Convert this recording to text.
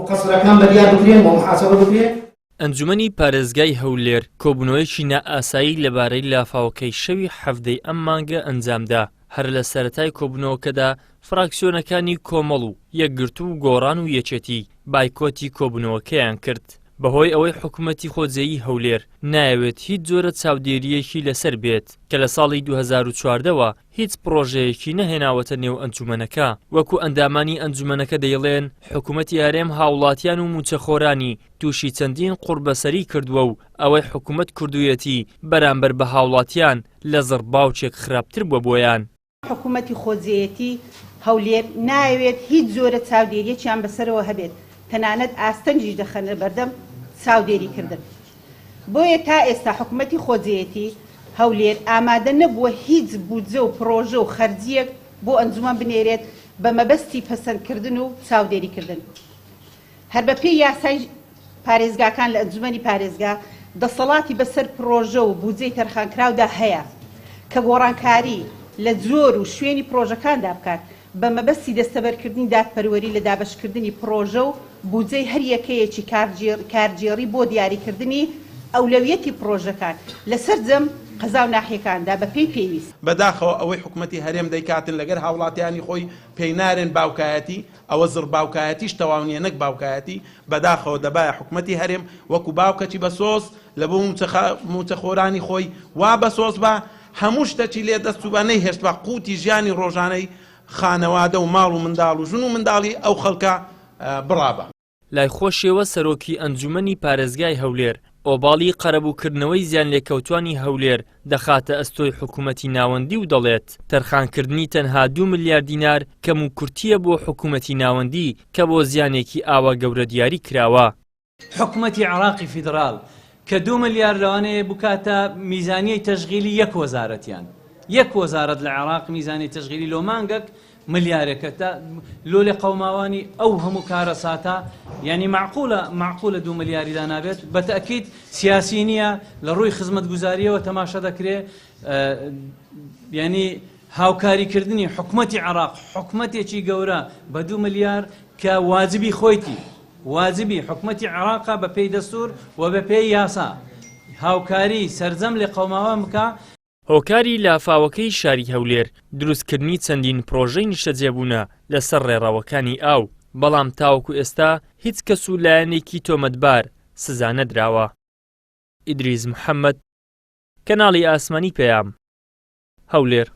قەسرەکان بەدیار بکرێن بۆ محاسەبە بکرێن. ئەنجومەنی پارێزگای هەولێر کۆبوونەوەیەکی نائاسایی لەبارەی لافاوەکەی شەوی هەفتەی ئەم مانگە ئەنجامدا. هەر لە سەرەتای کۆبوونەوەکەدا فراکسیۆنەکانی کۆمەڵ و یەکگرتوو و گۆڕان و یەکێتی بایکۆتی کۆبوونەوەکەیان کرد بەهۆی ئەوەی حکوومەتی خۆجێیی هەولێر نایەوێت هیچ جۆرە چاودێریەکی لەسەر بێت کە لە ساڵی 2014ەوە هیچ پرۆژەیەکی نەهێناوەتە نێو ئەنجومەنەکە. وەکو ئەندامانی ئەنجومەنەکە دەیڵێن حکوومەتی هەرێم هاوڵاتیان و موچەخۆرانی تووشی چەندین قوربەسەری کردووە و ئەوەی حکوومەت کردوویەتی بەرامبەر بە هاوڵاتیان لە زڕ باوچێک خراپتر بووە بۆیان. حکوومەتی خۆجێیەتی هەولێر نایەوێت هیچ جۆرە چاودێریەکیان بەسەرەوە هەبێت، تەنانەت ئاستەنجیش دەخەنە بەردەم چاودێریکردن. بۆیە تا ئێستا حکوومەتی خۆجێیەتی هەولێر ئامادە نەبووە هیچ بودجە و پرۆژە و خەرجیەک بۆ ئەنجومەن بنێرێت بە مەبەستی پەسەندکردن و چاودێریکردن. هەر بە پێی یاسای پارێزگاکان لە ئەنجومەنی پارێزگا دەسەڵاتی بەسەر پرۆژە و بودجەی تەرخانکراودا هەیە کە گۆڕانکاری لە جۆر و شوێنی پرۆژەکاندا بکات بە مەبەستی دەستەبەرکردنی دادپەروەری لە دابەشکردنی پرۆژە و بودجەی هەر یەکەیەکی کارگێڕی بۆ دیاریکردنی ئەولەویەتی پرۆژەکان لەسەر جەم قەزا و ناحیەکاندا بە پێی پێویست. بەداخەوە ئەوەی حکوومەتی هەرێم دەیکاتن لەگەر هاوڵاتیانی خۆی پێی نارێن باوکایەتی ئەوە زڕ باوکایەتیش تەواونیە نەک باوکایەتی. بەداخەوە دەبایە حکوومەتی هەرێم وەکو باوکەی بەسۆز لە بۆ موچەخۆرانی خۆی وا بەسۆز بە هەموو شتێکی لێ دەستوبە نەیهێشت بە قوتی ژیانی ڕۆژانەی خانەوادە و ماڵ و منداڵ و ژن و منداڵی ئەو خەڵکە بڕابە. لای خۆشیەوە سەرۆکی ئەنجومەنی پارێزگای هەولێر ئۆباڵی قەرەبووکردنەوەی زیان لێکەوتوانی هەولێر دەخاتە ئەستۆی حکوومەتی ناوەندی و دەڵێت تەرخانکردنی تەنها 2 ملیار دینار کەم و کورتیە بۆ حکوومەتی ناوەندی کە بۆ زیانێکی ئاوا گەورە دیاری کراوە. حکوومەتی عێراقی فیدراڵ کە 2 ملیار لەوانەیە بکاتە میزانیەی تەشغیلی یەک وەزارەتیان. یەک وەزارەت لە عێراق میزانی تەشغیلی لۆ مانگەک ملیارێکە لۆ لێ قەوماوانی ئەو هەموو کارە ساتە یعنی معقولە 2 ملیاریدا نابێت. بەتەکید سیاسی نییە لە ڕووی خزمەتگوزاریەوە تەماشا دەکرێت یعنی هاوکاریکردنی حکوومەتی عێراق حکوومەتێکی گەورە بە 2 ملیار کە واجبی خۆیتی واجبی حکوومەتی عێراقا بە پێی دەستور و بە پێی یاسا هاوکاری سەرجەم لێ قەوماوە بکە. هۆکاری لافاوەکەی شاری هەولێر دروستکردنی چەندین پرۆژەی نیشتەجێبوونە لەسەر ڕێڕەوەکانی ئاو، بەڵام تاوەکو ئێستا هیچ کەس و لایەنێکی تۆمەتبار سزا نەدراوە. ئیدریس محەممەد، کەناڵی ئاسمانی پەیام، هەولێر.